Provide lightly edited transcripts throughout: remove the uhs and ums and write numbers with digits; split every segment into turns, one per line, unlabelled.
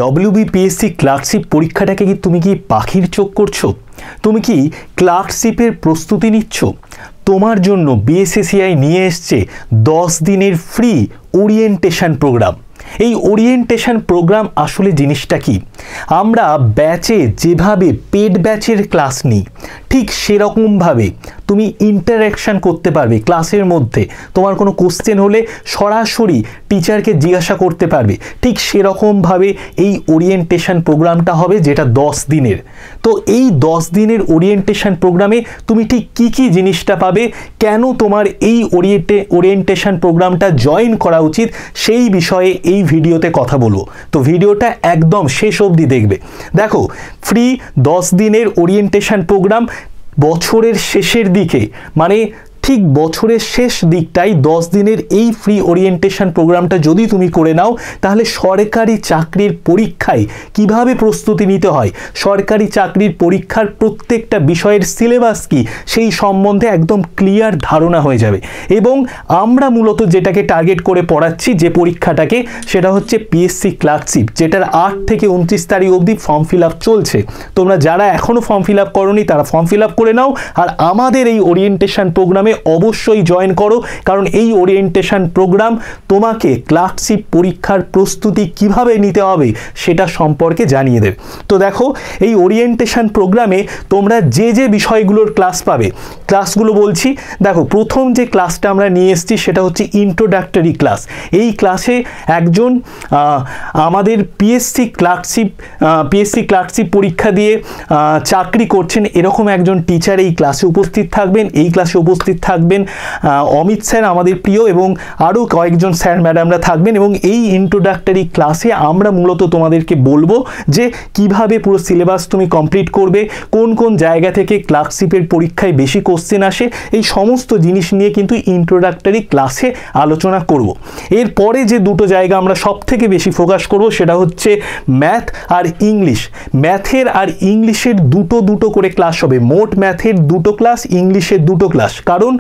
WBPSC clerkship পরীক্ষাটাকে তুমি কি পাখির চোখ করছো? তুমি কি ক্লার্কশিপের প্রস্তুতি নিচ্ছ? তোমার জন্য বিএসএসসিআই নিয়ে এসছে 10 দিনের ফ্রি ওরিয়েন্টেশন প্রোগ্রাম। এই ওরিয়েন্টেশন প্রোগ্রাম আসলে জিনিসটা কি? আমরা ব্যাচে যেভাবে পেড ব্যাচের ক্লাস নিই ঠিক সেরকমভাবে তুমি ইন্টারঅ্যাকশন করতে পারবে ক্লাসের মধ্যে। তোমার কোনো কোশ্চেন হলে সরাসরি টিচারকে জিজ্ঞাসা করতে পারবে। ঠিক সেরকমভাবে এই ওরিয়েন্টেশন প্রোগ্রামটা হবে, যেটা 10 দিনের। তো এই 10 দিনের ওরিয়েন্টেশন প্রোগ্রামে তুমি ঠিক কী কী জিনিসটা পাবে, কেন তোমার এই ওরিয়েন্টেশন প্রোগ্রামটা জয়েন করা উচিত, সেই বিষয়ে এই ভিডিওতে কথা বলবো। তো ভিডিওটা একদম শেষ অবধি দেখবে। দেখো, ফ্রি 10 দিনের ওরিয়েন্টেশন প্রোগ্রাম বছরের শেষের দিকে, মানে ঠিক বছরের শেষ দিকটাই 10 দিনের এই ফ্রি ওরিয়েন্টেশন প্রোগ্রামটা যদি তুমি করে নাও, তাহলে সরকারি চাকরির পরীক্ষায় কিভাবে প্রস্তুতি নিতে হয়, সরকারি চাকরির পরীক্ষার প্রত্যেকটা বিষয়ের সিলেবাস কি, সেই সম্বন্ধে একদম ক্লিয়ার ধারণা হয়ে যাবে। এবং আমরা মূলত যেটাকে টার্গেট করে পড়াচ্ছি যে পরীক্ষাটাকে, সেটা হচ্ছে পিএসসি ক্লার্কশিপ, যেটার 8 থেকে 29 তারিখ অবধি ফর্ম ফিল আপ চলছে। তোমরা যারা এখনও ফর্ম ফিল আপ করোনি তারা ফর্ম ফিল আপ করে নাও, আর আমাদের এই ওরিয়েন্টেশন প্রোগ্রামে অবশ্যই জয়েন করো, কারণ এই ওরিয়েন্টেশন প্রোগ্রাম তোমাকে ক্লার্কশিপ পরীক্ষার প্রস্তুতি কিভাবে নিতে হবে সেটা সম্পর্কে জানিয়ে দেবে। তো দেখো, এই ওরিয়েন্টেশন প্রোগ্রামে তোমরা যে যে বিষয়গুলোর ক্লাস পাবে, ক্লাসগুলো বলছি। দেখো, প্রথম যে ক্লাসটা আমরা নিয়ে এসেছি সেটা হচ্ছে ইন্ট্রোডাক্টরি ক্লাস। এই ক্লাসে একজন আমাদের পিএসসি ক্লার্কশিপ পরীক্ষা দিয়ে চাকরি করছেন এরকম একজন টিচার এই ক্লাসে উপস্থিত থাকবেন। এই ক্লাসে উপস্থিত থাকবেন অমিত স্যার আমাদের প্রিয়, এবং আরও কয়েকজন স্যার ম্যাডামরা থাকবেন। এবং এই ইন্ট্রোডাক্টরি ক্লাসে আমরা মূলত তোমাদেরকে বলবো যে কিভাবে পুরো সিলেবাস তুমি কমপ্লিট করবে, কোন কোন জায়গা থেকে ক্লার্কশিপের পরীক্ষায় বেশি কোশ্চেন আসে, এই সমস্ত জিনিস নিয়ে কিন্তু ইন্ট্রোডাক্টরি ক্লাসে আলোচনা করব। এরপরে যে দুটো জায়গা আমরা সব থেকে বেশি ফোকাস করব সেটা হচ্ছে ম্যাথ আর ইংলিশ। ম্যাথের আর ইংলিশের দুটো করে ক্লাস হবে। মোট ম্যাথের 2টো ক্লাস, ইংলিশের 2টো ক্লাস। কারণ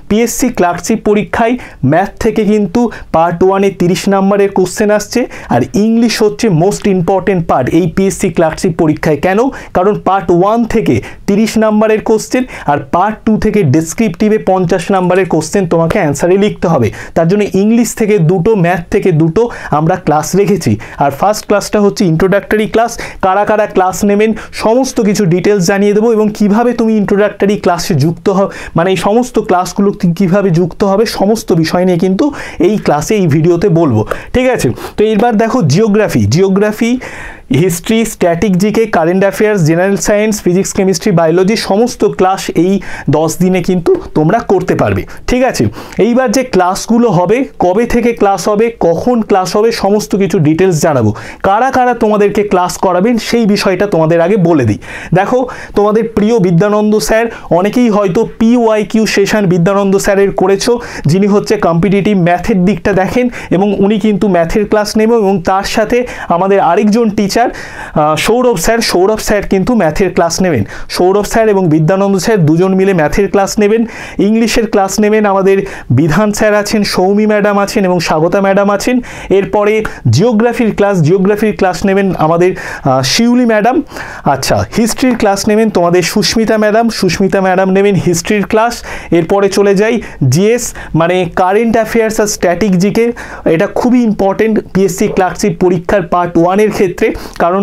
পিএসসি ক্লার্কশিপ পরীক্ষায় ম্যাথ থেকে কিন্তু পার্ট 1-এ 30 নম্বরের কোশ্চেন আসছে, আর ইংলিশ হচ্ছে মোস্ট ইম্পর্টেন্ট পার্ট এই পিএসসি ক্লার্কশিপ পরীক্ষায়। কেন? কারণ পার্ট 1 থেকে 30 নম্বরের কোশ্চেন, আর পার্ট 2 থেকে ডেসক্রিপটিভে 50 নম্বরের কোশ্চেন তোমাকে অ্যান্সারে লিখতে হবে। তার জন্য ইংলিশ থেকে 2টো, ম্যাথ থেকে 2টো আমরা ক্লাস রেখেছি। আর ফার্স্ট ক্লাসটা হচ্ছে ইন্ট্রোডাক্টরি ক্লাস। কারা কারা ক্লাস নেবেন সমস্ত কিছু ডিটেলস জানিয়ে দেবো, এবং কিভাবে তুমি ইন্ট্রোডাক্টরি ক্লাসে যুক্ত হবে, মানে এই সমস্ত ক্লাসগুলো কিভাবে যুক্ত হবে, সমস্ত বিষয় নিয়ে কিন্তু এই ক্লাসে, এই ভিডিওতে বলবো। ঠিক আছে? তো এবার দেখো, geography, history, static GK, current affairs, general science, physics, chemistry, biology সমস্ত ক্লাস এই 10 দিনে কিন্তু তোমরা করতে পারবে। ঠিক আছে? এইবার যে ক্লাসগুলো হবে, কবে থেকে ক্লাস হবে, কখন ক্লাস হবে, সমস্ত কিছু ডিটেলস জানাবো। কারা কারা তোমাদেরকে ক্লাস করাবেন সেই বিষয়টা তোমাদের আগে বলে দিই। দেখো, তোমাদের প্রিয় বিদ্যানন্দ স্যার, অনেকেই হয়তো PYQ সেশন বিদ্যানন্দ স্যারের করেছো, যিনি হচ্ছে কম্পিটিটিভ ম্যাথের দিকটা দেখেন, এবং উনি কিন্তু ম্যাথের ক্লাস নেবেন। এবং তার সাথে আমাদের আরেকজন টিচার সৌরভ স্যার কিন্তু ম্যাথের ক্লাস নেবেন। সৌরভ স্যার এবং বিদ্যানন্দ স্যার দুজন মিলে ম্যাথের ক্লাস নেবেন। ইংলিশের ক্লাস নেবেন আমাদের বিধান স্যার আছেন, সৌমি ম্যাডাম আছেন এবং স্বাগতা ম্যাডাম আছেন। এরপরে জিওগ্রাফির ক্লাস নেবেন আমাদের শিউলি ম্যাডাম। আচ্ছা, হিস্ট্রির ক্লাস নেবেন তোমাদের সুস্মিতা ম্যাডাম নেবেন হিস্ট্রির ক্লাস। এরপরে চলে যাই জিএস, মানে কারেন্ট অ্যাফেয়ার্স আর স্ট্যাটিক জিকে। এটা খুবই ইম্পর্টেন্ট পিএসসি ক্লার্কশিপ পরীক্ষার পার্ট 1-এর ক্ষেত্রে, কারণ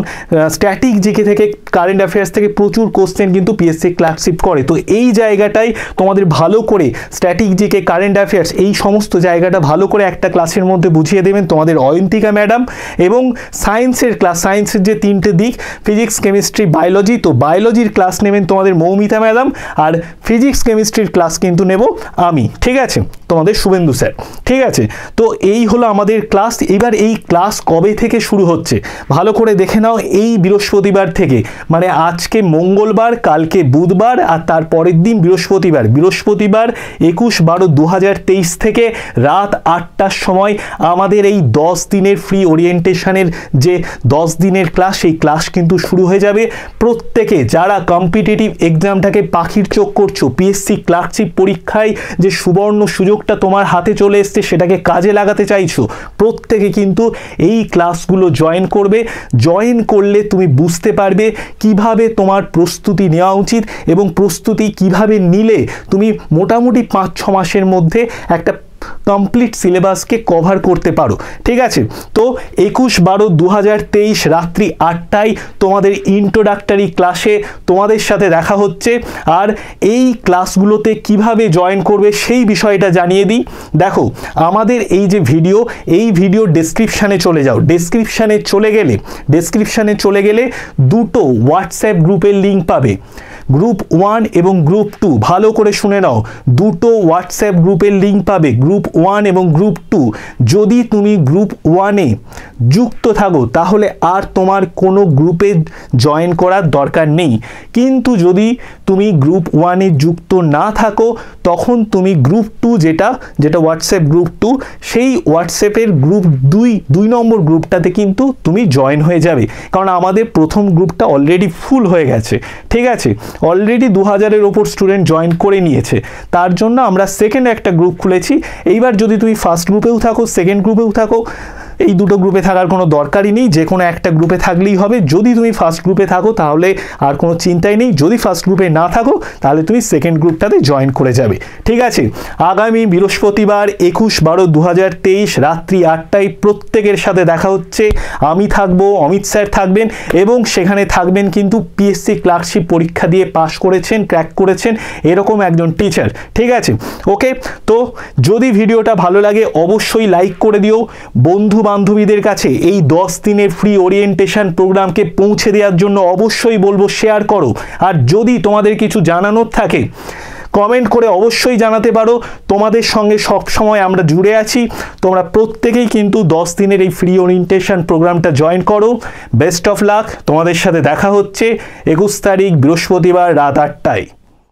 স্ট্যাটিক জিকে থেকে, কারেন্ট অ্যাফেয়ার্স থেকে প্রচুর কোশ্চেন কিন্তু পিএসসি ক্লার্কশিপ করে। তো এই জায়গাটাই তোমাদের ভালো করে স্ট্যাটিক জিকে, কারেন্ট অ্যাফেয়ার্স, এই সমস্ত জায়গাটা ভালো করে একটা ক্লাসের মধ্যে বুঝিয়ে দেবেন তোমাদের অয়ন্তিকা ম্যাডাম। এবং সায়েন্সের ক্লাস, সায়েন্সের যে 3টে দিক, ফিজিক্স, কেমিস্ট্রি, বায়োলজি, তো বায়োলজির ক্লাস নেবেন তোমাদের মৌমিতা ম্যাডাম, আর ফিজিক্স কেমিস্ট্রির ক্লাস কিন্তু নেব আমি। ঠিক আছে? তোমাদের শুভেন্দু স্যার। ঠিক আছে? তো এই হলো আমাদের ক্লাস। এবার এই ক্লাস কবে থেকে শুরু হচ্ছে ভালো করে দেখে নাও। এই বৃহস্পতিবার থেকে, মানে আজকে মঙ্গলবার, কালকে বুধবার, আর তার পরের দিন বৃহস্পতিবার 21/12/2023 থেকে রাত 8টার সময় আমাদের এই 10 দিনের ফ্রি ওরিয়েন্টেশনের যে 10 দিনের ক্লাস, সেই ক্লাস কিন্তু শুরু হয়ে যাবে। প্রত্যেকে যারা কম্পিটিটিভ এক্সামটাকে পাখির চোখ করছো, পিএসসি ক্লার্কশিপ পরীক্ষায় যে সুবর্ণ সুযোগটা তোমার হাতে চলে এসছে সেটাকে কাজে লাগাতে চাইছো, প্রত্যেকে কিন্তু এই ক্লাসগুলো জয়েন করবে। জয়েন করলে তুমি বুঝতে পারবে কিভাবে তোমার প্রস্তুতি নেওয়া উচিত এবং প্রস্তুতি কিভাবে নিলে তুমি মোটামুটি 5-6 মাসের মধ্যে একটা কমপ্লিট সিলেবাসকে কভার করতে পারো। ঠিক আছে, তো 21/12/2023 রাত্রি 8টায় তোমাদের ইন্ট্রোডাক্টরি ক্লাসে তোমাদের সাথে দেখা হচ্ছে। আর এই ক্লাসগুলোতে কিভাবে জয়েন করবে সেই বিষয়টা জানিয়ে দিই। দেখো, আমাদের এই যে ভিডিও, এই ভিডিও ডেসক্রিপশানে চলে যাও। ডেসক্রিপশানে চলে গেলে দুটো হোয়াটসঅ্যাপ গ্রুপের লিঙ্ক পাবে, গ্রুপ 1 এবং গ্রুপ 2। ভালো করে শুনে নাও, দুটো হোয়াটসঅ্যাপ গ্রুপের লিঙ্ক পাবে, গ্রুপ 1 এবং গ্রুপ 2। যদি তুমি গ্রুপ 1-এ যুক্ত থাকো তাহলে আর তোমার কোনো গ্রুপে জয়েন করার দরকার নেই। কিন্তু যদি তুমি গ্রুপ 1-এ যুক্ত না থাকো তখন তুমি গ্রুপ 2 যেটা হোয়াটসঅ্যাপ গ্রুপ 2, সেই হোয়াটসঅ্যাপের গ্রুপ 2 নম্বর গ্রুপটাতে কিন্তু তুমি জয়েন হয়ে যাবে। কারণ আমাদের প্রথম গ্রুপটা অলরেডি ফুল হয়ে গেছে। ঠিক আছে, অলরেডি 2000-এর ওপর স্টুডেন্ট জয়েন করে নিয়েছে। তার জন্য আমরা সেকেন্ড একটা গ্রুপ খুলেছি। এইবার যদি তুমি ফার্স্ট গ্রুপেও থাকো, সেকেন্ড গ্রুপেও থাকো, এই দুটো গ্রুপে থাকার কোনো দরকারই নেই, যে কোনো একটা গ্রুপে থাকলেই হবে। যদি তুমি ফার্স্ট গ্রুপে থাকো তাহলে আর কোনো চিন্তাই নেই, যদি ফার্স্ট গ্রুপে না থাকো তাহলে তুমি সেকেন্ড গ্রুপটাতে জয়েন করে যাবে। ঠিক আছে, আগামী বৃহস্পতিবার 21/12/2023 রাত্রি 8টায় প্রত্যেকের সাথে দেখা হচ্ছে। আমি থাকবো, অমিত স্যার থাকবেন এবং সেখানে থাকবেন কিন্তু পিএসসি ক্লার্কশিপ পরীক্ষা দিয়ে পাশ করেছেন, ক্র্যাক করেছেন এরকম একজন টিচার। ঠিক আছে, ওকে। তো যদি ভিডিওটা ভালো লাগে অবশ্যই লাইক করে দিও। বন্ধু বান্ধবীদের কাছে এই 10 দিনের ফ্রি ওরিয়েন্টেশন প্রোগ্রামকে পৌঁছে দেওয়ার জন্য অবশ্যই বলবো শেয়ার করো। আর যদি তোমাদের কিছু জানানোর থাকে কমেন্ট করে অবশ্যই জানাতে পারো। তোমাদের সঙ্গে সব সময় আমরা জুড়ে আছি। তোমরা প্রত্যেকেই কিন্তু 10 দিনের এই ফ্রি ওরিয়েন্টেশন প্রোগ্রামটা জয়েন করো। Best of luck. তোমাদের সাথে দেখা হচ্ছে 21 তারিখ বৃহস্পতিবার রাত 8টায়।